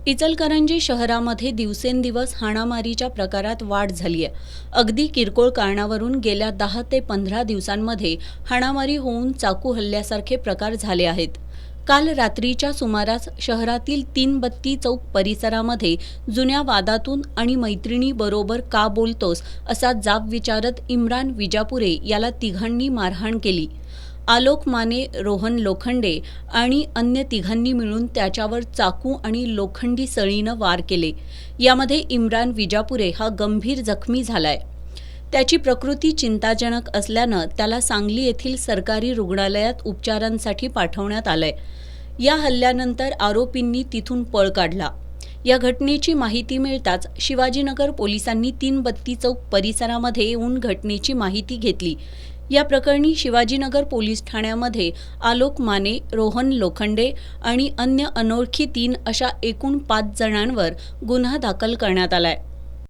इचलकरंजी शहरामध्ये दिवसेंदिवस हाणामारीच्या प्रकारात वाढ झाली आहे. अगदी किरकोळ कारणावरून गेल्या 10 ते 15 दिवसांमध्ये हाणामारी होऊन चाकू हल्ल्यासारखे प्रकार झाले आहेत. काल रात्रीच्या सुमारास शहरातील तीनबत्ती चौक परिसरामध्ये जुन्या वादातून आणि मैत्रिणीबरोबर का बोलतोस असा जाब विचारत इम्रान विजापुरे याला तिघांनी मारहाण केली. आलोक माने, रोहन लोखंडे आणि अन्य तिघांनी मिळून त्याच्यावर चाकू आणि लोखंडी सळीनं वार केले. यामध्ये इम्रान विजापुरे हा गंभीर जखमी झालाय. त्याची प्रकृती चिंताजनक असल्यानं त्याला सांगली येथील सरकारी रुग्णालयात उपचारांसाठी पाठवण्यात आलंय. या हल्ल्यानंतर आरोपींनी तिथून पळ काढला. या घटनेची माहिती मिळताच शिवाजीनगर पोलिसांनी तीनबत्ती चौक परिसरामध्ये येऊन घटनेची माहिती घेतली. या प्रकरणी शिवाजीनगर पोलीस ठाण्यामध्ये आलोक माने, रोहन लोखंडे आणि अन्य अनोळखी 3 अशा एकूण 5 जणांवर गुन्हा दाखल करण्यात आलाय.